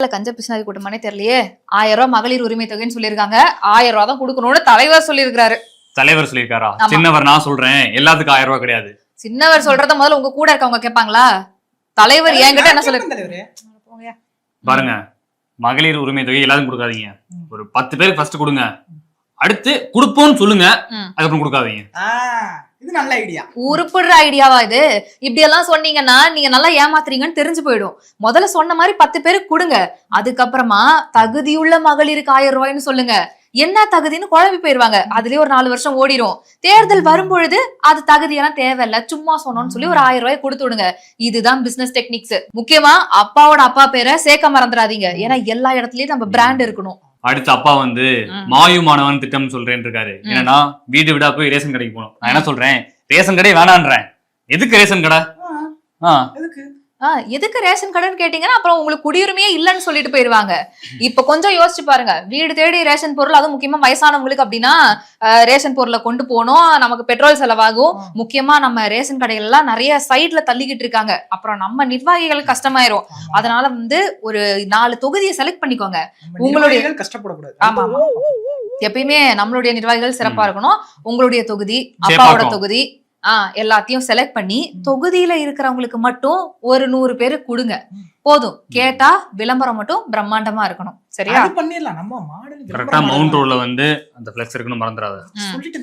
கஞ்ச பிசினாரி கூட்டமானே தெரியலையே. 1000 ரூபாய் மகளிர் உரிமை தொகைன்னு சொல்லியிருக்காங்க. 1000 ரூபாய் தான் கொடுக்கணும்னு தலைவர் சொல்லியிருக்காரு. தலைவர் சொல்லியிருக்காரா? சின்னவர் நான் சொல்றேன், எல்லாத்துக்கும் 1000 ரூபாய் கிடையாது. சின்னவர் சொல்றத முதல்ல உங்க கூட இருக்கவங்க கேட்பாங்களா? தலைவர் என்கிட்ட என்ன சொல்லு பாருங்க, மகளிர் உரிமை தொகை எல்லாத்துக்கும் கொடுக்காதீங்க. ஒரு 10 பேருக்கு ஃபர்ஸ்ட் கொடுங்க, அடுத்து கொடுப்போம்னு சொல்லுங்க, அதுக்கப்புறம் கொடுக்காதீங்க. இது நல்ல ஐடியா. உருப்படுற ஐடியாவா இது? இப்படி எல்லாம் சொன்னீங்கன்னா நீங்க நல்லா ஏமாத்துறீங்கன்னு தெரிஞ்சு போயிடும். முதல்ல சொன்ன மாதிரி 10 பேருக்கு கொடுங்க, அதுக்கப்புறமா தகுதியுள்ள மகளிருக்கு 1000 ரூபாய்னு சொல்லுங்க. என்ன தகுதின்னு குழம்பி போயிருவாங்க. அதுலயே ஒரு 4 வருஷம் ஓடிடும். தேர்தல் வரும்பொழுது அது தகுதியெல்லாம் தேவையில்ல, சும்மா சொன்னோம்னு சொல்லி ஒரு 1000 ரூபாய் கொடுத்து விடுங்க. இதுதான் பிசினஸ் டெக்னிக்ஸ். முக்கியமா அப்பாவோட அப்பா பேரை சேர்க்க மறந்துடாதீங்க. ஏன்னா எல்லா இடத்துலயும் நம்ம பிராண்ட் இருக்கணும். அடுத்து அப்பா வந்து மாயு மாணவன் திட்டம் சொல்றேன்னு இருக்காரு. என்னன்னா வீடு வீடா போய் ரேஷன் கடைக்கு போகணும். நான் என்ன சொல்றேன், ரேஷன் கடை வேணான்றேன். எதுக்கு ரேஷன் கடை? எதுக்கு ரேஷன் கடைன்னு கேட்டீங்கன்னா அப்புறம் உங்களுக்கு குடியுரிமையே இல்லைன்னு சொல்லிட்டு போயிருவாங்க. இப்ப கொஞ்சம் யோசிச்சு பாருங்க, வீடு தேடி ரேஷன் பொருள், அதுவும் முக்கியமா வயசானவங்களுக்கு அப்படின்னா ரேஷன் பொருளை கொண்டு போனோம், நமக்கு பெட்ரோல் செலவாகும். முக்கியமா நம்ம ரேஷன் கடைகள் எல்லாம் நிறைய சைட்ல தள்ளிக்கிட்டு இருக்காங்க. அப்புறம் நம்ம நிர்வாகிகள் கஷ்டமாயிரும். அதனால வந்து ஒரு 4 தொகுதியை செலக்ட் பண்ணிக்கோங்க. உங்களுடைய கஷ்டப்படக்கூடாது. ஆமா, எப்பயுமே நம்மளுடைய நிர்வாகிகள் சிறப்பா இருக்கணும். உங்களுடைய தொகுதி, அப்பாவோட தொகுதி, எல்லாத்தையும் செலக்ட் பண்ணி தொகுதியில இருக்கிறவங்களுக்கு மட்டும் ஒரு 100 பேரு கொடுங்க போதும். கேட்டா விளம்பரம் மட்டும் பிரம்மாண்டமா இருக்கணும். சரியா? பண்ணிடலாம். நம்ம மாடல் கரெக்டா மவுண்ட் ரோட்ல வந்து அந்த ஃபிளெக்ஸ் இருக்குன்னு மறந்துடாத. சொல்லிட்டு